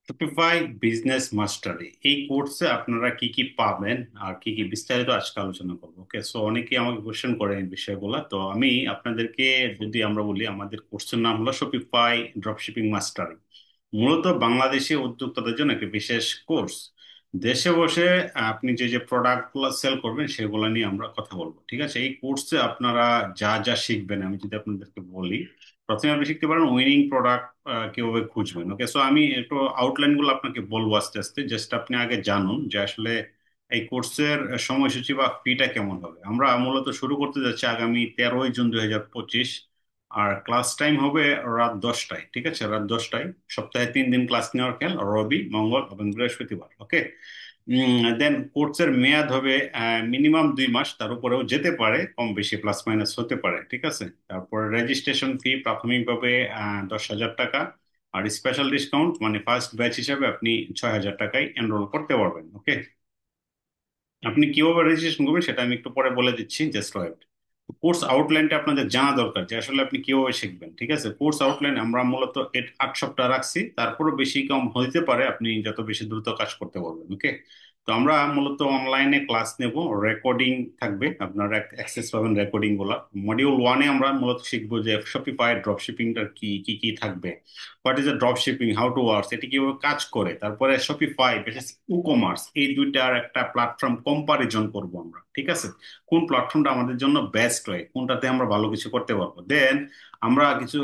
Shopify business মাস্টারি এই কোর্সে আপনারা কি কি পাবেন আর কি কি বিস্তারিত আজকে আলোচনা করবো। ওকে, সো অনেকেই আমাকে কোশ্চেন করে এই বিষয়গুলো, তো আমি আপনাদেরকে যদি আমরা বলি, আমাদের কোর্সের নাম হলো শপিফাই ড্রপশিপিং মাস্টারি। মূলত বাংলাদেশি উদ্যোক্তাদের জন্য একটি বিশেষ কোর্স। দেশে বসে আপনি যে যে প্রোডাক্ট গুলো সেল করবেন সেগুলো নিয়ে আমরা কথা বলবো। ঠিক আছে, এই কোর্সে আপনারা যা যা শিখবেন আমি যদি আপনাদেরকে বলি, প্রথমে আপনি শিখতে পারেন উইনিং প্রোডাক্ট কিভাবে খুঁজবেন। ওকে, সো আমি একটু আউটলাইন গুলো আপনাকে বলবো আস্তে আস্তে, জাস্ট আপনি আগে জানুন যে আসলে এই কোর্সের সময়সূচি বা ফিটা কেমন হবে। আমরা মূলত শুরু করতে যাচ্ছি আগামী 13ই জুন 2025। আর ক্লাস টাইম হবে রাত 10টায়। ঠিক আছে, রাত 10টায়। সপ্তাহে 3 দিন ক্লাস নেওয়ার খেয়াল, রবি, মঙ্গল এবং বৃহস্পতিবার। ওকে, দেন কোর্সের মেয়াদ হবে মিনিমাম 2 মাস, তার উপরেও যেতে পারে, কম বেশি প্লাস মাইনাস হতে পারে। ঠিক আছে, তারপর রেজিস্ট্রেশন ফি প্রাথমিকভাবে 10,000 টাকা। আর স্পেশাল ডিসকাউন্ট মানে ফার্স্ট ব্যাচ হিসাবে আপনি 6,000 টাকায় এনরোল করতে পারবেন। ওকে, আপনি কিভাবে রেজিস্ট্রেশন করবেন সেটা আমি একটু পরে বলে দিচ্ছি, জাস্ট ওয়েট। কোর্স আউটলাইনটা আপনাদের জানা দরকার যে আসলে আপনি কিভাবে শিখবেন। ঠিক আছে, কোর্স আউটলাইন আমরা মূলত 8 সপ্তাহ রাখছি, তারপরও বেশি কম হইতে পারে, আপনি যত বেশি দ্রুত কাজ করতে পারবেন। ওকে, তো আমরা মূলত অনলাইনে ক্লাস নেব, রেকর্ডিং থাকবে, আপনারা অ্যাক্সেস পাবেন রেকর্ডিং গুলা। মডিউল 1-এ আমরা মূলত শিখবো যে শপিফাই ড্রপ শিপিংটা কি কি কি থাকবে, what is the drop shipping, how to works, এটি কিভাবে কাজ করে। তারপরে শপিফাই ভার্সেস ই কমার্স, এই দুইটার একটা প্ল্যাটফর্ম কম্পারিজন করব আমরা। ঠিক আছে, কোন প্ল্যাটফর্মটা আমাদের জন্য বেস্ট হয়, কোনটাতে আমরা ভালো কিছু করতে পারবো। দেন আমরা কিছু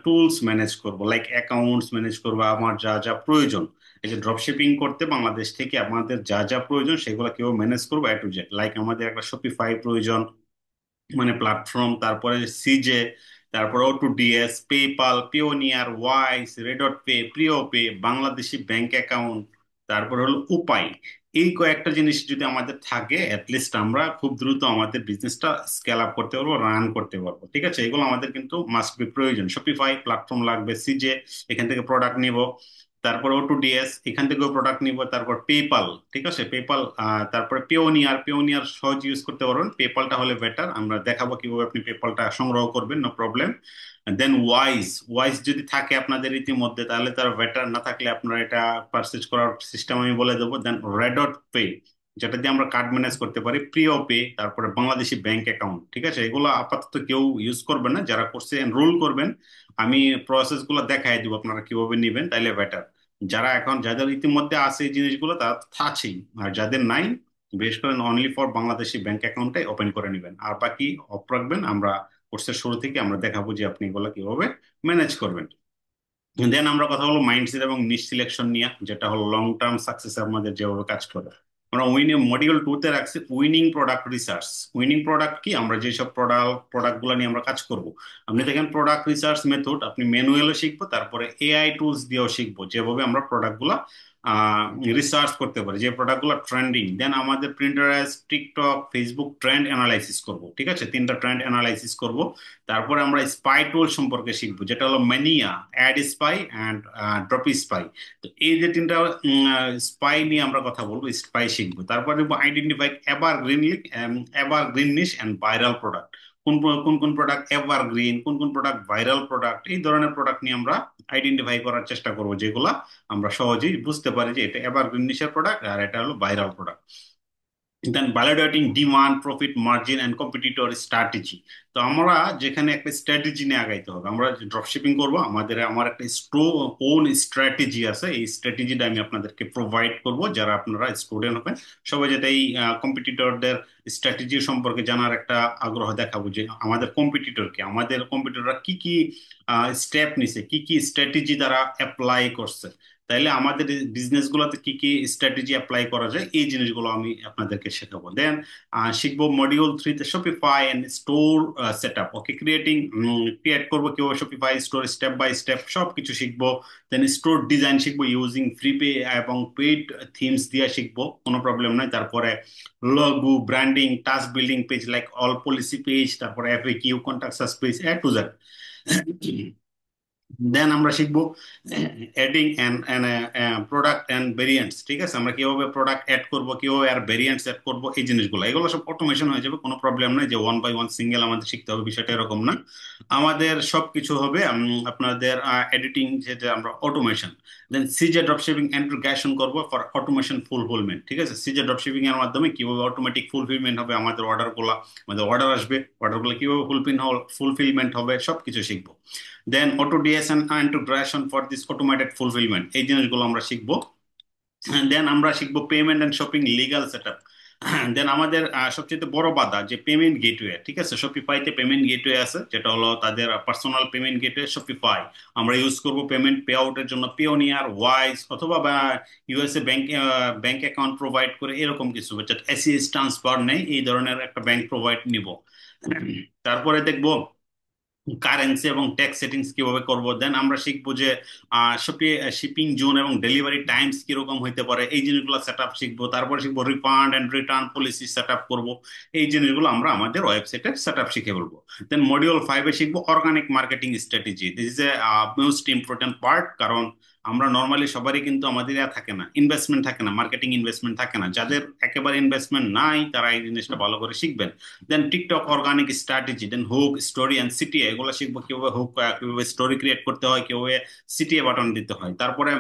টুলস ম্যানেজ করব, লাইক অ্যাকাউন্টস ম্যানেজ করবো, আমার যা যা প্রয়োজন এই যে ড্রপ শিপিং করতে বাংলাদেশ থেকে আমাদের যা যা প্রয়োজন সেগুলো কেউ ম্যানেজ করবো A to Z। লাইক আমাদের একটা শপিফাই প্রয়োজন, মানে প্ল্যাটফর্ম, তারপরে সিজে, তারপরে O2DS, PayPal, pioneer, wise, রেডট pay, প্রিয় পে, বাংলাদেশি ব্যাংক অ্যাকাউন্ট, তারপর হলো উপায়। এই কয়েকটা জিনিস যদি আমাদের থাকে, অ্যাটলিস্ট আমরা খুব দ্রুত আমাদের বিজনেসটা স্কেল আপ করতে পারবো, রান করতে পারবো। ঠিক আছে, এগুলো আমাদের কিন্তু মাস্ট বি প্রয়োজন। শপিফাই প্ল্যাটফর্ম লাগবে, সিজে এখান থেকে প্রোডাক্ট নিব, তারপর O2DS এখান থেকেও প্রোডাক্ট নিব, তারপর পেপাল। ঠিক আছে, পেপাল, তারপরে পিওনিয়ার, পিওনিয়ার সহজ ইউজ করতে পারবেন, পেপালটা হলে বেটার, আমরা দেখাবো কিভাবে আপনি পেপালটা সংগ্রহ করবেন, নো প্রবলেম। দেন ওয়াইজ, ওয়াইজ যদি থাকে আপনাদের ইতিমধ্যে তাহলে তার বেটার, না থাকলে আপনারা এটা পারচেজ করার সিস্টেম আমি বলে দেবো। দেন রেডট পে, যেটা দিয়ে আমরা কার্ড ম্যানেজ করতে পারি, প্রিয় পে, তারপরে বাংলাদেশি ব্যাংক অ্যাকাউন্ট। ঠিক আছে, এগুলো আপাতত কেউ ইউজ করবেন না, যারা কোর্সে এনরোল করবেন আমি প্রসেস গুলো দেখাই দিব আপনারা কিভাবে নিবেন, তাইলে বেটার। যারা এখন যাদের ইতিমধ্যে আছে এই জিনিসগুলো তারা তো আছেই, আর যাদের নাই, বিশেষ করে অনলি ফর বাংলাদেশি ব্যাংক অ্যাকাউন্টে ওপেন করে নেবেন, আর বাকি অফ রাখবেন। আমরা কোর্সের শুরু থেকে আমরা দেখাবো যে আপনি এগুলো কিভাবে ম্যানেজ করবেন। দেন আমরা কথা বলবো মাইন্ডসেট এবং নিশ সিলেকশন নিয়ে, যেটা হলো লং টার্ম সাকসেস আমাদের যেভাবে কাজ করে। আমরা মডিউল 2-তে রাখছি winning product research. Winning product কি, আমরা যেসব প্রোডাক্ট গুলো নিয়ে আমরা কাজ করব। আপনি দেখেন প্রোডাক্ট রিসার্চ মেথড, আপনি ম্যানুয়ালও শিখবো, তারপরে এআই টুলস দিয়েও শিখবো, যেভাবে আমরা প্রোডাক্ট গুলা রিসার্চ করতে পারি, যে প্রোডাক্ট গুলো ট্রেন্ডিং। দেন আমাদের Pinterest, TikTok, Facebook trend analysis করব। ঠিক আছে, 3টা ট্রেন্ড অ্যানালাইসিস করব। তারপরে আমরা স্পাই টুল সম্পর্কে শিখবো, যেটা হলো mania, ad spy and drop spy. তো এই যে 3টা স্পাই নিয়ে আমরা কথা বলবো, স্পাই শিখবো। তারপরে identify evergreen niche and viral product, কোন কোন প্রোডাক্ট এভারগ্রিন, কোন কোন প্রোডাক্ট ভাইরাল প্রোডাক্ট, এই ধরনের প্রোডাক্ট নিয়ে আমরা আইডেন্টিফাই করার চেষ্টা করবো, যেগুলা আমরা সহজেই বুঝতে পারি যে এটা এভারগ্রিন নিশের প্রোডাক্ট আর এটা হলো viral product. Then validating demand, profit margin and competitor strategy. তো আমরা যেখানে একটা স্ট্র্যাটেজি নিয়ে আগাইতে হবে, আমরা ড্রপ শিপিং করবো, আমার একটা ওন স্ট্র্যাটেজি আছে, এই স্ট্র্যাটেজিটা আমি আপনাদেরকে প্রোভাইড করব, যারা আপনারা স্টুডেন্ট হবেন সবাই, যাতে এই কম্পিটিটরদের স্ট্র্যাটেজি সম্পর্কে জানার একটা আগ্রহ দেখাবো, যে আমাদের কম্পিটিটররা কি কি স্টেপ নিছে, কি কি স্ট্র্যাটেজি তারা অ্যাপ্লাই করছে, তাইলে আমাদের বিজনেস গুলোতে কি কি স্ট্র্যাটেজি অ্যাপ্লাই করা যায়, এই জিনিসগুলো আমি আপনাদেরকে শেখাবো। দেন শিখবো মডিউল 3-তে Shopify and store set up. Okay, create করবো কিভাবে Shopify store, step by step সবকিছু শিখবো। দেন স্টোর ডিজাইন শিখবো ইউজিং ফ্রি পে এবং পেইড থিমস দিয়ে শিখবো, কোনো প্রবলেম নাই। তারপরে logo, branding, task building page like all policy page, তারপরে FAQ, contact us page, A to Z। Then আমরা শিখবো adding and product and variants. ঠিক আছে, আমরা কিভাবে প্রোডাক্ট অ্যাড করব, কিভাবে আর ভেরিয়েন্টস অ্যাড করব, এই জিনিসগুলো এগুলো সব অটোমেশন হয়ে যাবে, কোনো প্রবলেম নাই যে ওয়ান বাই ওয়ান সিঙ্গেল আমাদের শিখতে হবে, বিষয়টা এরকম না। আমাদের সবকিছু হবে আপনাদের এডিটিং, যেটা আমরা অটোমেশন। দেন সিজে ড্রপশিপিং ইন্টিগ্রেশন করব ফর অটোমেশন ফুলফিলমেন্ট। ঠিক আছে, সিজে ড্রপশিপিং এর মাধ্যমে কিভাবে অটোমেটিক ফুলফিলমেন্ট হবে আমাদের অর্ডারগুলো, আমাদের অর্ডার আসবে, অর্ডারগুলো কিভাবে ফুলফিলমেন্ট হবে সবকিছু শিখবো। Then auto DSN integration for this automated fulfilment, এই জিনিসগুলো আমরা শিখবো। দেন আমরা শিখবো payment and shopping legal setup. Then আমাদের সবচেয়ে বড় বাধা যে পেমেন্ট গেটওয়ে। ঠিক আছে, শপিফাইতে পেমেন্ট গেটওয়ে আছে, যেটা হলো তাদের পার্সোনাল পেমেন্ট গেটওয়ে শপিফাই। আমরা ইউজ করব পেমেন্ট পে আউটের জন্য পিওনিয়ার, ওয়াইজ, অথবা USA bank bank account provide করে এরকম কিছু, এসিএস ট্রান্সফার নেই, এই ধরনের একটা ব্যাংক প্রোভাইড নিব। তারপরে দেখবো কারেন্সি এবং ট্যাক্স সেটিংস কিভাবে করব। দেন আমরা শিখবো যে শিপিং জোন এবং ডেলিভারি টাইমস কিরকম হইতে পারে, এই জিনিসগুলো সেট আপ শিখবো। তারপরে শিখবো refund and return policy set up করবো। এই জিনিসগুলো আমরা আমাদের ওয়েবসাইটে সেট আপ শিখে বলবো। দেন মডিউল 5-এ শিখবো organic marketing strategy. This is a most important part, কারণ আমরা নর্মালি সবারই কিন্তু আমাদের থাকে না, ইনভেস্টমেন্ট থাকে না, মার্কেটিং ইনভেস্টমেন্ট থাকে না। যাদের একেবারে ইনভেস্টমেন্ট নাই তারা এই জিনিসটা ভালো করে শিখবেন। Then TikTok organic strategy, then hook, story and CTA, এগুলো শিখবো কিভাবে হুক, কিভাবে স্টোরি ক্রিয়েট করতে হয়, কিভাবে সিটিএ বাটন দিতে হয়। তারপরে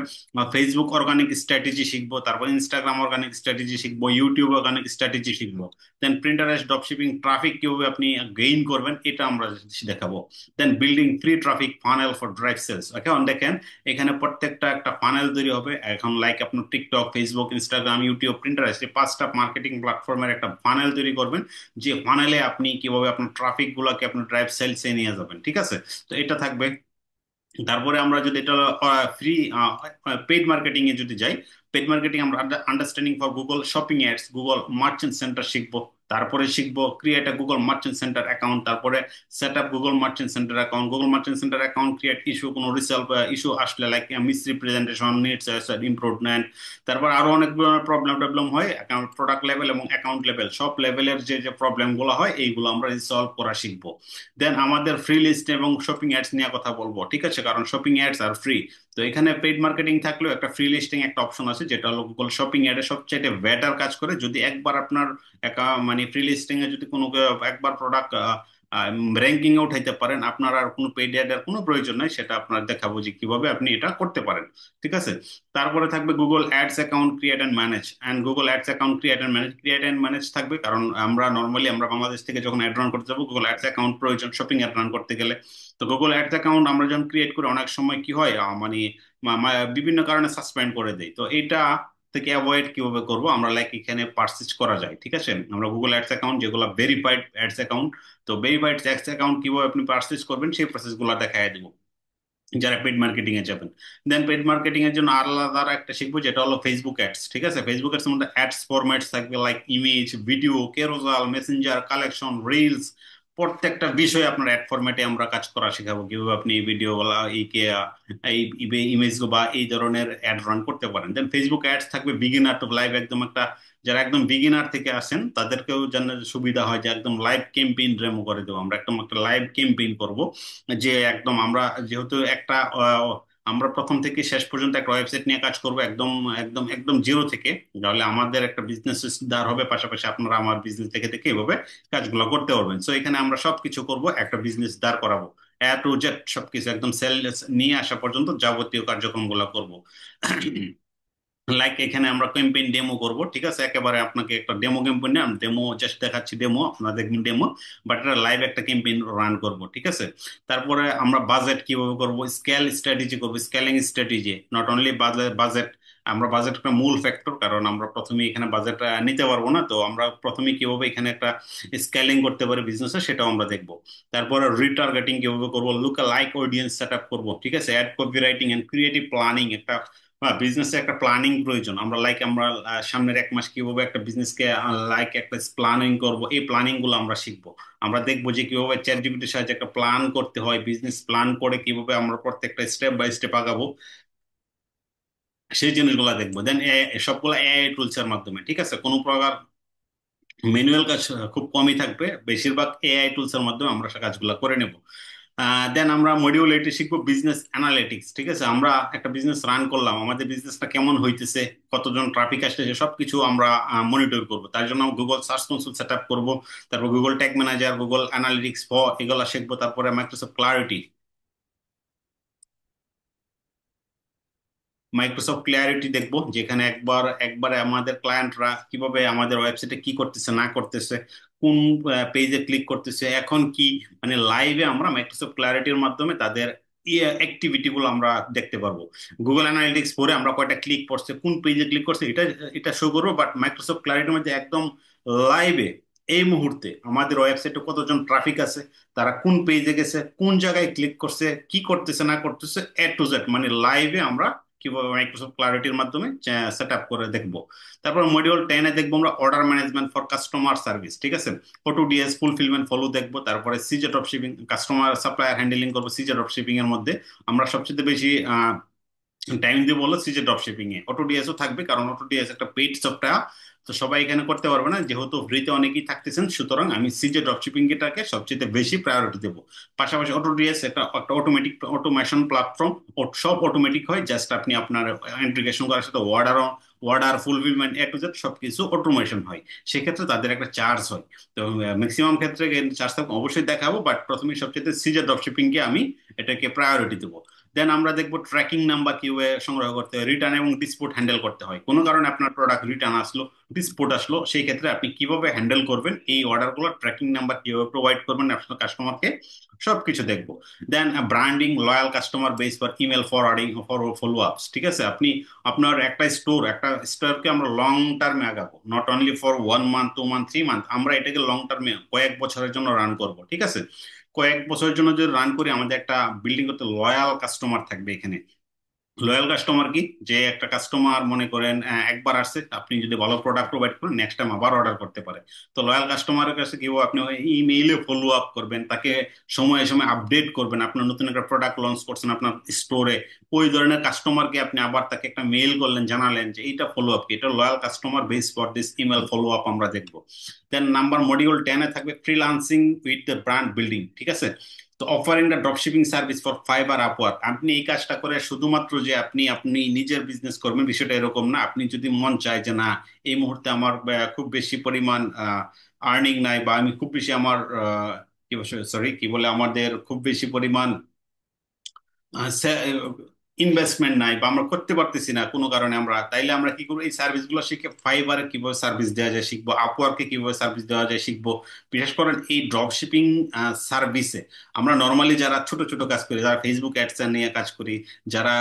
ফেসবুক অর্গানিক স্ট্র্যাটেজি শিখবো, তারপর ইনস্টাগ্রাম অর্গানিক স্ট্র্যাটেজি শিখবো, ইউটিউব অর্গানিক স্ট্র্যাটেজি শিখবো। দেন প্রিন্টারেস্ট ড্রপশিপিং ট্রাফিক কিভাবে আপনি গেইন করবেন এটা আমরা দেখাবো। Then building free traffic funnel for drive sales. এখন দেখেন এখানে প্রত্যেকটা একটা ফানেল তৈরি হবে। এখন লাইক আপনার TikTok, Facebook, Instagram, YouTube, Pinterest, এই 5টা মার্কেটিং প্ল্যাটফর্মের একটা ফানেল তৈরি করবেন, যে ফানেলে আপনি কিভাবে আপনার ট্রাফিক গুলাকে আপনার ড্রাইভ সেলসে নিয়ে যাবেন। ঠিক আছে, তো এটা থাকবে। তারপরে আমরা যদি এটা ফ্রি পেইড মার্কেটিং এ যদি যাই, পেইড মার্কেটিং আমরা understanding for Google shopping ads, Google merchant center শিখবো। তারপরে শিখবো create a Google merchant center account, তারপরে set up Google merchant center account, Google merchant center account create issue, কোনো resell issue আসলে like misrepresentation needs improvement. তারপর আরো অনেক problem টবলেম হয় অ্যাকাউন্ট প্রোডাক্ট লেভেল এবং অ্যাকাউন্ট লেভেল, সব লেভেলের যে যে প্রবলেম গুলো হয় এইগুলো আমরা রিসলভ করা শিখবো। দেন আমাদের ফ্রি লিস্ট এবং শপিং অ্যাডস নিয়ে কথা বলবো। ঠিক আছে, কারণ শপিং অ্যাডস আর ফ্রি, তো এখানে পেইড মার্কেটিং থাকলেও একটা ফ্রি লিস্টিং একটা অপশন আছে, যেটা হলো গুগল শপিং অ্যাডে সবচেয়ে বেটার কাজ করে। যদি একবার আপনার মানে ফ্রি লিস্টিং এ যদি কোনো একবার প্রোডাক্ট র্যাঙ্কিং এ উঠাইতে পারেন, আপনার আর কোনো পেইড অ্যাড এর কোনো প্রয়োজন নাই, সেটা আপনার দেখাবো যে কিভাবে আপনি এটা করতে পারেন। ঠিক আছে, তারপরে থাকবে Google ads account create and manage. And Google ads account create and manage থাকবে, কারণ আমরা নর্মালি আমরা বাংলাদেশ থেকে যখন অ্যাড রান করতে যাবো, গুগল অ্যাডস অ্যাকাউন্ট প্রয়োজন শপিং অ্যাড রান করতে গেলে। তো গুগল অ্যাডস অ্যাকাউন্ট আমরা যখন ক্রিয়েট করি অনেক সময় কি হয়, মানে বিভিন্ন কারণে সাসপেন্ড করে দেয়। তো এটা থেকে অ্যাভয়েড কিভাবে করব আমরা, লাইক এখানে পারচেজ করা যায়। ঠিক আছে, আমরা গুগল অ্যাডস অ্যাকাউন্ট যেগুলো ভেরিফাইড অ্যাডস অ্যাকাউন্ট, তো ভেরিফাইড অ্যাডস অ্যাকাউন্ট কিভাবে আপনি পারচেজ করবেন সেই প্রসেস গুলো দেখায় দেবো যারা পেড মার্কেটিং এ যাবেন। দেন পেড মার্কেটিং এর জন্য আলাদা একটা শিখবো, যেটা হলো ফেসবুক অ্যাডস। ঠিক আছে, ফেসবুক অ্যাডস মধ্যে অ্যাডস ফরম্যাটস থাকবে, like image, video, carousel, messenger, collection, reels, প্রত্যেকটা বিষয়ে আপনার অ্যাড ফরম্যাটে আমরা কাজ করা শেখাবো, কিভাবে আপনি এই ভিডিও বলা এই ইমেজ বা এই ধরনের অ্যাড রান করতে পারেন। দেন ফেসবুক অ্যাডস থাকবে বিগিনার টু লাইভ, একদম একটা যারা একদম বিগিনার থেকে আসেন তাদেরকেও যেন সুবিধা হয়, যে একদম লাইভ ক্যাম্পেইন ডেমো করে দেবো আমরা, একদম একটা লাইভ ক্যাম্পেইন করব, যে একদম আমরা যেহেতু একটা আমরা প্রথম থেকে শেষ পর্যন্ত একটা ওয়েবসাইট নিয়ে কাজ করব, একদম একদম একদম জিরো থেকে, তাহলে আমাদের একটা বিজনেস দাঁড় হবে, পাশাপাশি আপনারা আমার বিজনেস দেখে দেখে এভাবে কাজগুলো করতে পারবেন। সো এখানে আমরা সবকিছু করব, একটা বিজনেস দাঁড় করাবো, এ টু জেড সবকিছু একদম সেল নিয়ে আসা পর্যন্ত যাবতীয় কার্যক্রমগুলো করব। লাইক এখানে আমরা ক্যাম্পেইন ডেমো করব। ঠিক আছে, একেবারে আপনাকে একটা ডেমো ক্যাম্পেইন না, ডেমো জাস্ট দেখাচ্ছি, ডেমো আপনারা দেখবেন ডেমো, বাট এটা লাইভ একটা ক্যাম্পেইন রান করব। ঠিক আছে, তারপরে আমরা বাজেট কিভাবে করব, স্কেল স্ট্র্যাটেজি করব, scaling strategy, not only budget. আমরা বাজেট একটা মূল ফ্যাক্টর, কারণ আমরা প্রথমে এখানে বাজেট নিতে পারবো না, তো আমরা প্রথমে কিভাবে এখানে একটা স্কেলিং করতে পারি বিজনেসে সেটাও আমরা দেখবো। তারপরে রিটার্গেটিং কিভাবে করবো, look like audience set up করবো। ঠিক আছে, ad copy writing and creative planning, একটা বিজনেসে একটা প্ল্যানিং প্রয়োজন। আমরা সামনের 1 মাস কিভাবে একটা বিজনেসকে লাইক একটা প্ল্যানিং করব, এই প্ল্যানিং গুলো আমরা শিখবো। আমরা দেখবো যে কিভাবে চ্যাট জিপিটির সাহায্যে একটা প্ল্যান করতে হয়, বিজনেস প্ল্যান করে কিভাবে আমরা প্রত্যেকটা স্টেপ বাই স্টেপ আগাবো, সেই জিনিসগুলো দেখবো। দেন সবগুলো এআই টুলস এর মাধ্যমে। ঠিক আছে, কোনো প্রকার ম্যানুয়াল কাজ খুব কমই থাকবে, বেশিরভাগ এআই টুলস এর মাধ্যমে আমরা সে কাজগুলো করে নেব। দেন আমরা মডিউল এইটে শিখবো বিজনেস অ্যানালিটিক্স। ঠিক আছে, আমরা একটা বিজনেস রান করলাম, আমাদের বিজনেসটা কেমন হইতেছে, কতজন ট্রাফিক আসতেছে, সবকিছু আমরা মনিটর করব। তার জন্য Google search console set up করবো, তারপর Google tag manager, Google analytics এগুলা শিখবো, তারপরে মাইক্রোসফট ক্লারিটি। মাইক্রোসফট ক্লিয়ারিটি দেখবো, যেখানে একবারে আমাদের ক্লায়েন্টরা কিভাবে আমাদের ওয়েবসাইটে কি করতেছে না করতেছে, কোন পেজে ক্লিক করতেছে, এখন কি, মানে লাইভে আমরা মাইক্রোসফট ক্লিয়ারিটির মাধ্যমে তাদের অ্যাক্টিভিটি গুলো আমরা দেখতে পারবো। গুগল অ্যানালিটিক্স পরে আমরা কয়টা ক্লিক করছে, কোন পেজে ক্লিক করছে, এটা এটা শো করবো। বাট মাইক্রোসফট ক্লিয়ারিটির মধ্যে একদম লাইভে এই মুহূর্তে আমাদের ওয়েবসাইটে কতজন ট্রাফিক আছে, তারা কোন পেজে গেছে, কোন জায়গায় ক্লিক করছে, কি করতেছে না করতেছে, A to Z, মানে লাইভে আমরা কিভাবে মাইক্রোসফট ক্লারিটির মাধ্যমে সেট আপ করে দেখবো। তারপর মডিউল 10-এ দেখবো আমরা order management for customer service. ঠিক আছে, O2DS ফুলফিলমেন্ট ফলো দেখবো, তারপরে সিজে drop shipping, customer supplier handling করবো সিজে ড্রপ শিপিং এর মধ্যে। আমরা সবচেয়ে বেশি টাইম দিয়ে বললো সিজে ড্রপ শিপিং এ। অটোডিএসও থাকবে, কারণ অটোডিএস একটা পেইড সফটওয়্যার, তো সবাই এখানে করতে পারবে না, যেহেতু ফ্রিতে অনেকেই থাকতেছেন, সুতরাং আমি সিজে ড্রপ শিপিং এটাকে সবচেয়ে বেশি প্রায়োরিটি দেবো। পাশাপাশি অটোডিএস একটা একটা অটোমেটিক অটোমেশন প্ল্যাটফর্ম, সব অটোমেটিক হয়, জাস্ট আপনি আপনার ইন্টিগ্রেশন করার সাথে order fulfilment A to Z সবকিছু অটোমেশন হয়। সেক্ষেত্রে তাদের একটা চার্জ হয়। তো ম্যাক্সিমাম ক্ষেত্রে চার্জ অবশ্যই দেখাবো, বাট প্রথমে সবচেয়ে সিজে ড্রপ শিপিং কে আমি এটাকে প্রায়োরিটি দেবো। দেন আমরা দেখবো ট্র্যাকিং নাম্বার কিভাবে সংগ্রহ করতে হয়, রিটার্ন এবং ডিসপুট হ্যান্ডেল করতে হয়। কোনো কারণে আপনার প্রোডাক্ট রিটার্ন আসলো, ডিসপুট আসলো, সেই ক্ষেত্রে আপনি কিভাবে হ্যান্ডেল করবেন, এই অর্ডারগুলো ট্র্যাকিং নাম্বার কিভাবে প্রোভাইড করবেন আপনার কাস্টমারকে, সবকিছু দেখবো। Then branding loyal customer base for email forwarding for follow ups. ঠিক আছে, আপনি আপনার একটা স্টোরকে আমরা লং টার্মে আগাবো, not only for 1 month 2 month 3 month, আমরা এটাকে লং টার্মে কয়েক বছরের জন্য রান করব। ঠিক আছে, কয়েক বছরের জন্য যদি রান করি, আমাদের একটা বিল্ডিং করতে লয়াল কাস্টমার থাকবে এখানে। লয়াল কাস্টমার কি, যে একটা কাস্টমার মনে করেন একবার আসছে, আপনি যদি ভালো প্রোডাক্ট প্রোভাইড করেন, নেক্সট টাইম আবার অর্ডার করতে পারে। তো লয়াল কাস্টমারের কাছে কেউ আপনি ইমেইলে ফলো আপ করবেন, তাকে সময়ে সময়ে আপডেট করবেন, আপনার নতুন একটা প্রোডাক্ট লঞ্চ করছেন আপনার স্টোরে, ওই ধরনের কাস্টমারকে আপনি আবার তাকে একটা মেইল করলেন, জানালেন যে এইটা ফলো আপ কি, এটা loyal customer base for this email follow up আমরা দেখবো। দেন নাম্বার মডিউল 10-এ থাকবে freelancing with the brand building. ঠিক আছে, তো offering the dropshipping service for fibre Upwork, আপনি এই কাজটা করে শুধুমাত্র যে আপনি আপনি নিজের বিজনেস করবেন বিষয়টা এরকম না। আপনি যদি মন চায় যে না, এই মুহূর্তে আমার খুব বেশি পরিমাণ আর্নিং নাই, বা আমি খুব বেশি আমার কি সরি কি বলে, আমাদের খুব বেশি পরিমাণ ইনভেস্টমেন্ট নাই, বা আমরা করতে পারতেছি না কোনো কারণে, আমরা তাইলে আমরা কি করবো, এই সার্ভিসগুলো শিখে ফাইবারে কিভাবে সার্ভিস দেওয়া যায় শিখবো, আপওয়ার্কে কিভাবে সার্ভিস দেওয়া যায় শিখবো। বিশেষ করে এই ড্রপ শিপিং সার্ভিসে আমরা নর্মালি যারা ছোট ছোট কাজ করি, যারা ফেসবুক অ্যাডস নিয়ে কাজ করি, যারা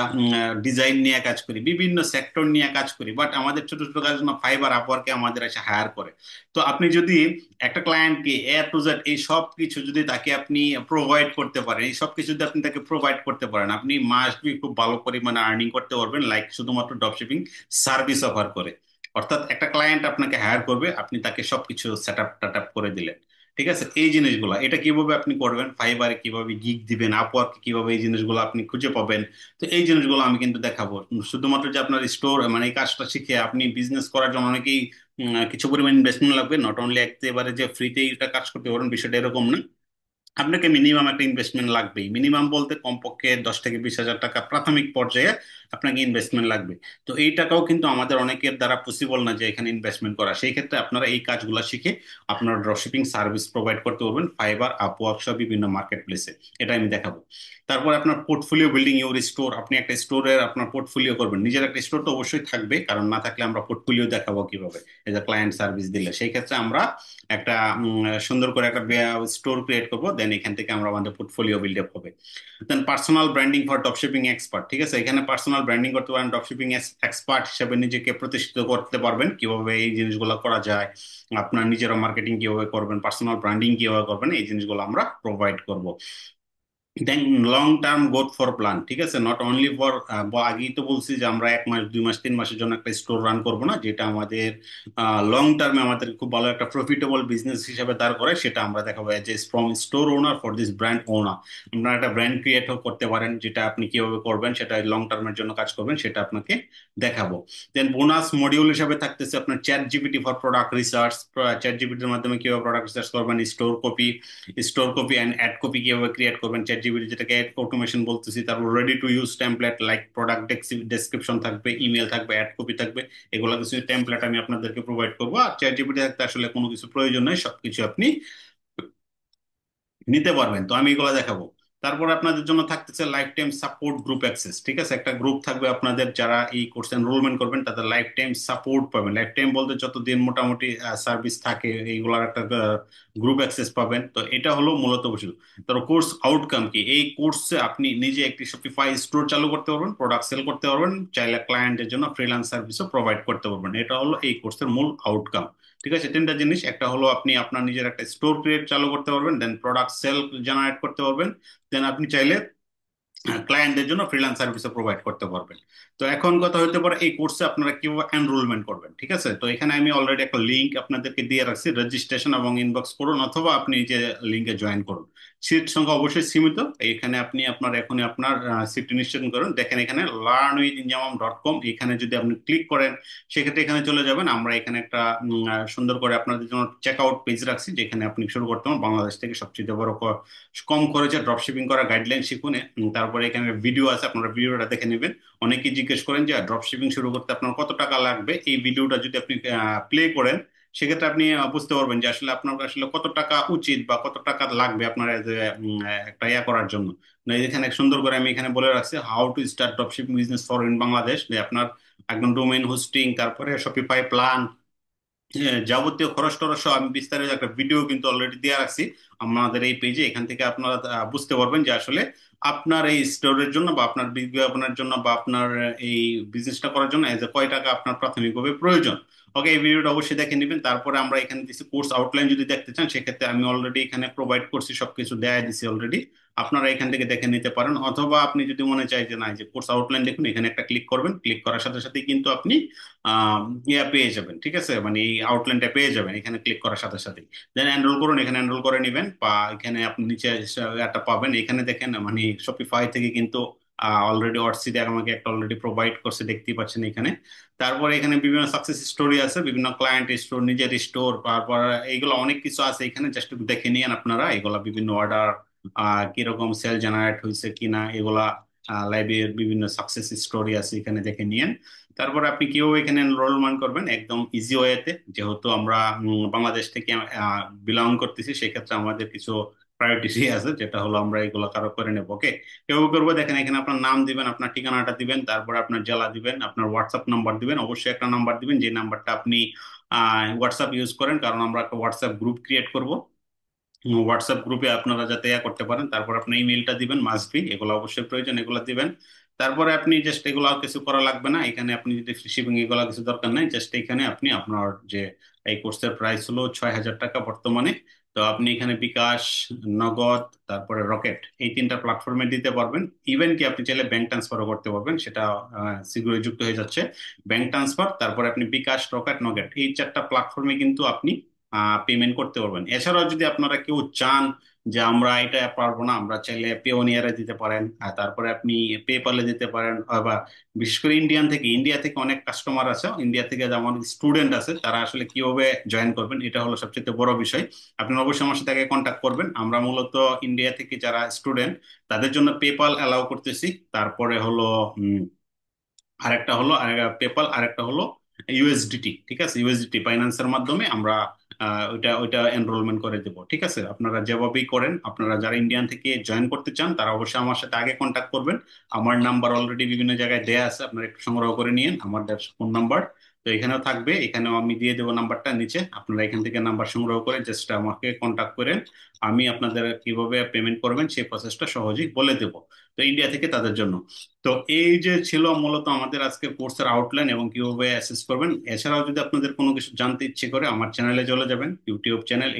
ডিজাইন নিয়ে কাজ করি, বিভিন্ন সেক্টর নিয়ে কাজ করি, বাট আমাদের ছোট ছোট কাজের জন্য ফাইবার আপওয়ার্কে আমাদের এসে হায়ার করে। তো আপনি যদি একটা ক্লায়েন্টকে A to Z এই সব কিছু যদি তাকে আপনি প্রোভাইড করতে পারেন, এই সব কিছু যদি আপনি তাকে প্রোভাইড করতে পারেন, আপনি মাস্ট বি খুব ভালো পরিমাণে আর্নিং করতে পারবেন, লাইক শুধুমাত্র ড্রপশিপিং সার্ভিস অফার করে। অর্থাৎ একটা ক্লায়েন্ট আপনাকে হায়ার করবে, আপনি তাকে সবকিছু সেট আপ টাট আপ করে দিলেন। ঠিক আছে, এই জিনিসগুলো এটা কিভাবে আপনি করবেন, ফাইবারে কিভাবে গিগ দিবেন, আপওয়ার্কে কিভাবে এই জিনিসগুলো আপনি খুঁজে পাবেন, তো এই জিনিসগুলো আমি কিন্তু দেখাবো। শুধুমাত্র যে আপনার স্টোর, মানে এই কাজটা শিখে আপনি বিজনেস করার জন্য অনেকেই কিছু পরিমাণ ইনভেস্টমেন্ট লাগবে, নট অনলি একেবারে যে ফ্রিতে এটা কাজ করতে পারবেন বিষয়টা এরকম না। আপনাকে মিনিমাম একটা ইনভেস্টমেন্ট লাগবেই, মিনিমাম বলতে কমপক্ষে 10 থেকে 20 হাজার টাকা প্রাথমিক পর্যায়ে আপনাকে ইনভেস্টমেন্ট লাগবে। তো এই টাকাও কিন্তু আমাদের অনেকের দ্বারা পসিবল না যে এখানে ইনভেস্টমেন্ট করা, সেই ক্ষেত্রে আপনারা এই কাজগুলো শিখে আপনারা ড্রপশিপিং সার্ভিস প্রোভাইড করতে পারবেন ফাইবার, আপওয়ার্ক সহ বিভিন্ন মার্কেট প্লেসে। এটা আমি দেখাবো। তারপর আপনার পোর্টফোলিও বিল্ডিং ইউর স্টোর, আপনি একটা স্টোরের আপনার পোর্টফোলিও করবেন, নিজের একটা স্টোর তো অবশ্যই থাকবে, কারণ না থাকলে আমরা পোর্টফোলিও দেখাবো কিভাবে, এই যে ক্লায়েন্ট সার্ভিস দিলে, সেই ক্ষেত্রে আমরা একটা সুন্দর করে একটা স্টোর ক্রিয়েট করবো, দেন এখান থেকে আমরা আমাদের পোর্টফোলিও বিল্ড আপ হবে। Then personal branding for dropshipping expert. ঠিক আছে, এখানে পার্সোনাল ব্র্যান্ডিং করতে পারেন, ড্রপশিপিং এক্সপার্ট হিসেবে নিজেকে প্রতিষ্ঠিত করতে পারবেন, কিভাবে এই জিনিসগুলো করা যায়, আপনার নিজেরা মার্কেটিং কিভাবে করবেন, পার্সোনাল ব্র্যান্ডিং কিভাবে করবেন, এই জিনিসগুলো আমরা প্রোভাইড করব। Then long term growth for plan. ঠিক আছে, নট অনলি ফর, আগেই তো বলছি যে আমরা 1 মাস 2 মাস 3 মাসের জন্য একটা স্টোর রান করব না, যেটা আমাদের লং টার্মে আমাদের খুব ভালো একটা প্রফিটেবল বিজনেস হিসেবে দাঁড় করে, সেটা আমরা দেখাবো as a from store owner for this brand owner. আপনারা একটা ব্র্যান্ড ক্রিয়েট করতে পারেন, যেটা আপনি কিভাবে করবেন, সেটা লং টার্মের জন্য কাজ করবেন, সেটা আপনাকে দেখাবো। দেন বোনাস মডিউল হিসাবে থাকতেছে আপনার chat GPT for product research, chat জিপিটির মাধ্যমে কিভাবে প্রোডাক্ট রিসার্চ করবেন, store copy and ad copy কিভাবে ক্রিয়েট করবেন চ্যাট জিপিটি যেটাকে অটোমেশন বলতেছি, তারপর ready to use template like product description থাকবে, ইমেল থাকবে, অ্যাড কপি থাকবে, এগুলো কিছু টেমপ্লেট আমি আপনাদেরকে প্রোভাইড করবো। আর চ্যাট জিপিটি থাকতে আসলে কোনো কিছু প্রয়োজন নেই, সবকিছু আপনি নিতে পারবেন। তো আমি এগুলো দেখাবো। তারপর আপনাদের জন্য থাকতেছে life time support group access. ঠিক আছে, একটা গ্রুপ থাকবে আপনাদের, যারা এই কোর্সে এনরোলমেন্ট করবেন তাদের লাইফ টাইম সাপোর্ট পাবেন। লাইফ টাইম বলতে যতদিন মোটামুটি সার্ভিস থাকে এইগুলার একটা গ্রুপ অ্যাক্সেস পাবেন। তো এটা হলো মূলত বিষয়। তার কোর্স আউটকাম কি, এই কোর্সে আপনি নিজে একটি শপিফাই স্টোর চালু করতে পারবেন, প্রোডাক্ট সেল করতে পারবেন, চাইলে ক্লায়েন্টের জন্য ফ্রিল্যান্স সার্ভিসও প্রোভাইড করতে পারবেন। এটা হলো এই কোর্সের মূল আউটকাম। ঠিক আছে, তিনটা জিনিস, একটা হলো আপনি আপনার নিজের একটা স্টোর ক্রিয়েট চালু করতে পারবেন, দেন প্রোডাক্ট সেল জেনারেট করতে পারবেন, দেন আপনি চাইলে ক্লায়েন্টদের জন্য ফ্রিল্যান্স সার্ভিসও প্রোভাইড করতে পারবেন। তো এখন কথা হতে পারে এই কোর্সে আপনারা কিভাবে এনরোলমেন্ট করবেন। ঠিক আছে, তো এখানে আমি অলরেডি একটা লিঙ্ক আপনাদেরকে দিয়ে রাখছি, রেজিস্ট্রেশন এবং ইনবক্স করুন অথবা আপনি যে লিঙ্কে জয়েন করুন। সিট সংখ্যা অবশ্যই সীমিত, এখানে আপনি আপনার এখনই আপনার সিট নিশ্চিত করুন। দেখেন এখানে learnwithinjamam.com, এখানে যদি আপনি ক্লিক করেন সেক্ষেত্রে এখানে চলে যাবেন। আমরা এখানে একটা সুন্দর করে আপনাদের জন্য চেক আউট পেজ রাখছি, যেখানে আপনি শুরু করতে পারেন বাংলাদেশ থেকে সবচেয়ে বড় কম খরচে ড্রপ শিপিং করা গাইডলাইন শিখুন। তারপরে এখানে ভিডিও আছে, আপনারা ভিডিওটা দেখে নেবেন। অনেকেই জিজ্ঞেস করেন যে ড্রপ শিপিং শুরু করতে আপনার কত টাকা লাগবে, এই ভিডিওটা যদি আপনি প্লে করেন সেক্ষেত্রে আপনি বুঝতে পারবেন যে আসলে আপনার আসলে কত টাকা উচিত বা কত টাকা লাগবে আপনার যে একটা ইয়া করার জন্য। না, এখানে সুন্দর করে আমি এখানে বলে রাখছি how to start drop shipping business for in Bangladesh, যে আপনার একদম ডোমেইন হোস্টিং, তারপরে শপিফাই প্ল্যান, যাবতীয় খরচ টরচ সহ আমি বিস্তারিত একটা ভিডিও কিন্তু অলরেডি দেওয়া রাখছি আমাদের এই পেজে। এখান থেকে আপনারা বুঝতে পারবেন যে আসলে আপনার এই স্টোরের জন্য বা আপনার বিজ্ঞাপনের জন্য বা আপনার এই বিজনেসটা করার জন্য এজ এ কয় টাকা আপনার প্রাথমিকভাবে প্রয়োজন। ওকে, এই ভিডিওটা অবশ্যই দেখে নেবেন। তারপরে আমরা এখানে দিচ্ছি কোর্স আউটলাইন, যদি দেখতে চান সেক্ষেত্রে আমি অলরেডি এখানে প্রোভাইড করছি, সবকিছু দেয়া দিছি অলরেডি, আপনারা এখান থেকে দেখে নিতে পারেন। অথবা আপনি যদি মনে চাই যে না, যে কোর্স আউটলাইন দেখুন, এখানে একটা ক্লিক করবেন, ক্লিক করার সাথে সাথে কিন্তু আপনি ইয়া পেয়ে যাবেন। ঠিক আছে, মানে এই আউটলাইনটা পেয়ে যাবেন এখানে ক্লিক করার সাথে সাথে। দেন এনরোল করুন, এখানে এনরোল করে নেবেন, বা এখানে আপনি নিচে একটা পাবেন, এখানে দেখেন মানে শপিফাই থেকে কিন্তু অলরেডি অর্সি দিয়ে আমাকে একটা অলরেডি প্রোভাইড করছে, দেখতেই পাচ্ছেন এখানে। তারপরে এখানে বিভিন্ন সাকসেস স্টোরি আছে, বিভিন্ন ক্লায়েন্ট স্টোর, নিজের স্টোর, তারপর এইগুলো অনেক কিছু আছে এখানে, জাস্ট একটু দেখে নিন আপনারা। এগুলা বিভিন্ন অর্ডার কিরকম সেল জেনারেট হয়েছে কিনা, এগুলা লাইভের বিভিন্ন সাকসেস স্টোরি আছে, এখানে দেখে নিন। তারপর আপনি কিভাবে এখানে এনরোলমেন্ট করবেন একদম ইজি ওয়েতে, যেহেতু আমরা বাংলাদেশ থেকে বিলং করতেছি, সেক্ষেত্রে আমাদের কিছু প্রায়োরিটি আছে, যেটা হলো আমরা এগুলো কারো করে নেবো। ওকে, কেউ করবো, দেখেন এখানে আপনার নাম দিবেন, আপনার ঠিকানাটা দিবেন, তারপর আপনার জেলা দিবেন, আপনার হোয়াটসঅ্যাপ নাম্বার দিবেন, অবশ্যই একটা নাম্বার দিবেন যে নাম্বারটা আপনি হোয়াটসঅ্যাপ ইউজ করেন, কারণ আমরা একটা হোয়াটসঅ্যাপ গ্রুপ ক্রিয়েট করব। হোয়াটসঅ্যাপ গ্রুপে আপনারা যাতে ইয়া করতে পারেন। তারপর আপনি ইমেলটা দিবেন, মাস্ট বি, এগুলো অবশ্যই প্রয়োজন, এগুলো দিবেন। তারপরে আপনি জাস্ট এগুলো আর কিছু করা লাগবে না এখানে, আপনি যদি ফ্রি শিপিং এগুলো কিছু দরকার নাই, জাস্ট এখানে আপনি আপনার যে এই কোর্সের প্রাইস হলো 6,000 টাকা বর্তমানে। তো আপনি এখানে বিকাশ, নগদ, তারপরে রকেট, এই তিনটা প্ল্যাটফর্মে দিতে পারবেন। ইভেন কি আপনি চাইলে ব্যাংক ট্রান্সফারও করতে পারবেন, সেটা শীঘ্রই যুক্ত হয়ে যাচ্ছে। ব্যাংক ট্রান্সফার, তারপরে আপনি বিকাশ, রকেট, নগেট, এই চারটা প্ল্যাটফর্মে কিন্তু আপনি পেমেন্ট করতে পারবেন। এছাড়াও যদি আপনারা কেউ চান যে আমরা এটা পারবো না, আমরা চাইলে পেওনিয়ারে দিতে পারেন, আর তারপরে আপনি পেপালে দিতে পারেন। বা বিশেষ করে ইন্ডিয়া থেকে অনেক কাস্টমার আছে, ইন্ডিয়া থেকে যেমন স্টুডেন্ট আছে, তারা আসলে কিভাবে জয়েন করবেন এটা হলো সবচেয়ে বড় বিষয়। আপনি অবশ্যই আমার সাথে কন্ট্যাক্ট করবেন। আমরা মূলত ইন্ডিয়া থেকে যারা স্টুডেন্ট তাদের জন্য পেপাল অ্যালাউ করতেছি। তারপরে হলো আরেকটা হলো পেপাল, আরেকটা হলো ইউএসডিটি। ঠিক আছে, ইউএসডিটি ফাইন্যান্সের মাধ্যমে আমরা ওইটা ওইটা এনরোলমেন্ট করে দেবো। ঠিক আছে, আপনারা যেভাবেই করেন, আপনারা যারা ইন্ডিয়ান থেকে জয়েন করতে চান তারা অবশ্যই আমার সাথে আগে কন্ট্যাক্ট করবেন। আমার নাম্বার অলরেডি বিভিন্ন জায়গায় দেয়া আছে, আপনারা একটু সংগ্রহ করে নিন আমার ফোন নাম্বার। তো এখানেও থাকবে, এখানেও আমি দিয়ে দেবো নাম্বারটা নিচে, আপনারা এখান থেকে নাম্বার সংগ্রহ করে জাস্ট আমাকে কন্ট্যাক্ট করেন। আমি আপনাদের কিভাবে পেমেন্ট করবেন সেই প্রসেসটা সহজেই বলে দেবো, তো ইন্ডিয়া থেকে তাদের জন্য। তো এই যে ছিল মূলত আমাদের আজকে কোর্সের আউটলাইন এবং কিভাবে অ্যাসেস করবেন। এছাড়াও যদি আপনাদের কোনো কিছু জানতে ইচ্ছে করে আমার চ্যানেলে চলে যাবেন, ইউটিউব চ্যানেল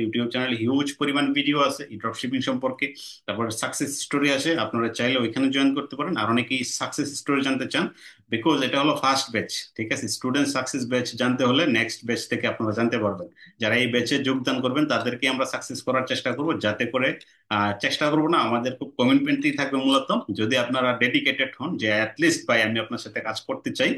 হিউজ পরিমাণ ভিডিও আছে এই ড্রপশিপিং সম্পর্কে। তারপরে সাকসেস স্টোরি আছে, আপনারা চাইলে ওইখানে জয়েন করতে পারেন। আর অনেকেই সাকসেস স্টোরি জানতে চান, বিকজ এটা হলো ফার্স্ট ব্যাচ। ঠিক আছে, স্টুডেন্ট সাকসেস ব্যাচ জানতে হলে নেক্সট ব্যাচ থেকে আপনারা জানতে পারবেন। যারা এই ব্যাচে যোগদান করবেন তাদেরকে আমরা সাকসেস করার চেষ্টা করব, যাতে করে চেষ্টা করবো না, আমাদের খুব কমিটমেন্টই থাকবে মূলত। যদি আপনারা ডেডিকেটেড হন যে অ্যাটলিস্ট ভাই আমি আপনার সাথে কাজ করতে চাই,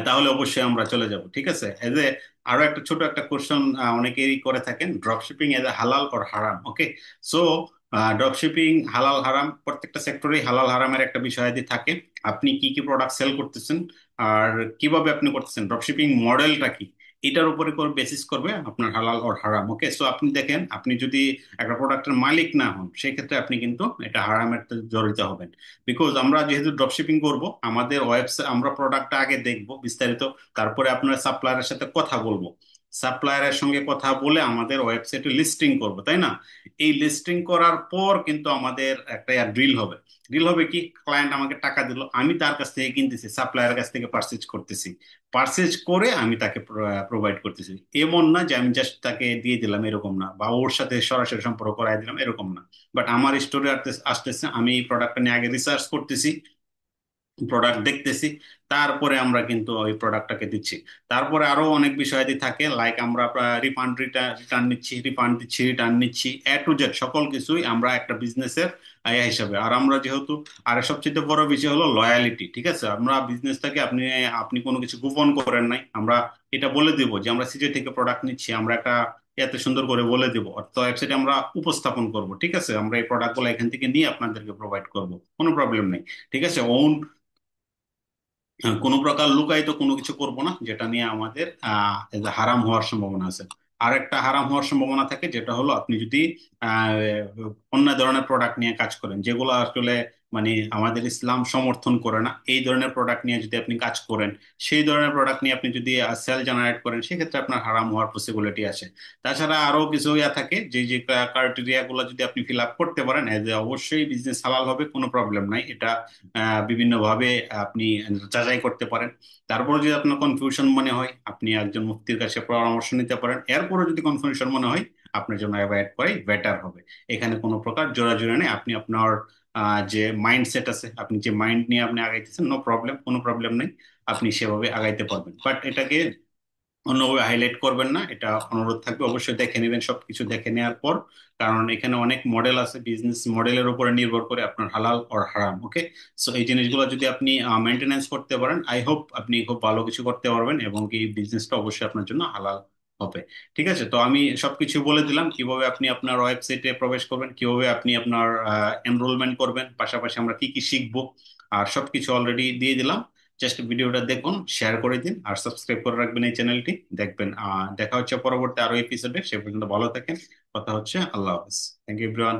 তাহলে অবশ্যই আমরা চলে যাব। ঠিক আছে, এজ এ আরো একটা ছোট একটা কোশ্চেন অনেকেই করে থাকেন, ড্রপ শিপিং এজ এ হালাল অর হারাম। ওকে, সো ড্রপ শিপিং হালাল হারাম প্রত্যেকটা সেক্টরে হালাল হারামের একটা বিষয়াদি থাকে। আপনি কি কি প্রোডাক্ট সেল করতেছেন আর কিভাবে আপনি করতেছেন, ড্রপ শিপিং মডেলটা কি, এটার উপরে করে বেসিস করবে আপনার হালাল আর হারাম। ওকে, সো আপনি দেখেন, আপনি যদি একটা প্রোডাক্টের মালিক না হন সেই ক্ষেত্রে আপনি কিন্তু এটা হারামের জড়িত হবেন। বিকজ আমরা যেহেতু ড্রপ শিপিং করবো, আমাদের ওয়েবসাইট আমরা প্রোডাক্টটা আগে দেখবো বিস্তারিত, তারপরে আপনার সাপ্লায়ারের সাথে কথা বলবো, সাপ্লায়ারের সঙ্গে কথা বলে আমাদের ওয়েবসাইটে লিস্টিং করবো, তাই না? এই লিস্টিং করার পর কিন্তু আমাদের একটা ড্রিল হবে। ড্রিল হবে কি, ক্লায়েন্ট আমাকে টাকা দিল, আমি তার কাছ থেকে কিনতেছি, সাপ্লায়ারের কাছ থেকে পারচেজ করতেছি, পারচেজ করে আমি তাকে প্রোভাইড করতেছি। এমন না যে আমি জাস্ট তাকে দিয়ে দিলাম, এরকম না, বা ওর সাথে সরাসরি সম্পর্ক করাই দিলাম, এরকম না। বাট আমার স্টোরে আসতেছে, আমি এই প্রোডাক্টটা নিয়ে আগে রিসার্চ করতেছি, প্রোডাক্ট দেখতেছি, তারপরে আমরা কিন্তু ওই প্রোডাক্টটাকে দিচ্ছি। তারপরে আরো অনেক বিষয়াদি থাকে, লাইক আমরা রিফান্ড রিটার্ন নিচ্ছি, রিফান্ড দিচ্ছি, রিটার্ন নিচ্ছি, A to Z সকল কিছুই আমরা একটা বিজনেসের ইয়ে হিসাবে। আর আমরা যেহেতু, আর সবচেয়ে বড় বিষয় হলো লয়ালিটি, ঠিক আছে? আমরা বিজনেসটাকে, আপনি আপনি কোনো কিছু গোপন করেন নাই, আমরা এটা বলে দিব যে আমরা সিজে থেকে প্রোডাক্ট নিচ্ছি, আমরা একটা এত সুন্দর করে বলে দিব, অর্থাৎ ওয়েবসাইটে আমরা উপস্থাপন করব, ঠিক আছে? আমরা এই প্রোডাক্টগুলো এখান থেকে নিয়ে আপনাদেরকে প্রোভাইড করব, কোনো প্রবলেম নেই, ঠিক আছে? কোনো প্রকার লুকায়িত কোনো কিছু করব না যেটা নিয়ে আমাদের এই যে হারাম হওয়ার সম্ভাবনা আছে। আর একটা হারাম হওয়ার সম্ভাবনা থাকে, যেটা হলো আপনি যদি আহ, অন্য ধরনের প্রোডাক্ট নিয়ে কাজ করেন, যেগুলো আসলে মানে আমাদের ইসলাম সমর্থন করে না, এই ধরনের প্রোডাক্ট নিয়ে যদি আপনি কাজ করেন, সেই ধরনের প্রোডাক্ট নিয়ে আপনি যদি সেল জেনারেট করেন, সেক্ষেত্রে আপনার হারাম হওয়ার পসিবিলিটি আছে। তাছাড়া আরো কিছু ইয়া থাকে, যে যে ক্রাইটেরিয়া গুলো যদি আপনি ফিল আপ করতে পারেন, অবশ্যই বিজনেস হালাল হবে, কোনো প্রবলেম নাই। এটা বিভিন্নভাবে আপনি যাচাই করতে পারেন। তারপরে যদি আপনার কনফিউশন মনে হয়, আপনি একজন মুফতির কাছে পরামর্শ নিতে পারেন। এরপরে যদি কনফিউশন মনে হয়, আপনার জন্য অ্যাভয়েড করাই বেটার হবে। এখানে কোনো প্রকার জোরাজুরি নেই, আপনি আপনার যে মাইন্ড সেট আছে, আপনি যে মাইন্ড নিয়ে আপনি আগাইতেছেন, নো প্রবলেম, কোনো প্রবলেম নেই, আপনি সেভাবে আগাইতে পারবেন। বাট এটাকে অন্যভাবে হাইলাইট করবেন না, এটা অনুরোধ থাকবে। অবশ্যই দেখে নেবেন, সবকিছু দেখে নেওয়ার পর, কারণ এখানে অনেক মডেল আছে, বিজনেস মডেলের উপরে নির্ভর করে আপনার হালাল আর হারাম। ওকে, সো এই জিনিসগুলো যদি আপনি মেনটেনেন্স করতে পারেন, আই হোপ আপনি খুব ভালো কিছু করতে পারবেন, এবং এই বিজনেসটা অবশ্যই আপনার জন্য হালাল হবে। ঠিক আছে, তো আমি সবকিছু বলে দিলাম, কিভাবে আপনি আপনার ওয়েবসাইটে প্রবেশ করবেন, কিভাবে আপনি আপনার এনরোলমেন্ট করবেন, পাশাপাশি আমরা কি কি শিখবো, আর সবকিছু অলরেডি দিয়ে দিলাম। জাস্ট ভিডিওটা দেখুন, শেয়ার করে দিন, আর সাবস্ক্রাইব করে রাখবেন এই চ্যানেলটি। দেখবেন, দেখা হচ্ছে পরবর্তী আরো এপিসোডে। সে পর্যন্ত ভালো থাকেন, কথা হচ্ছে, আল্লাহ হাফেজ। Thank you everyone.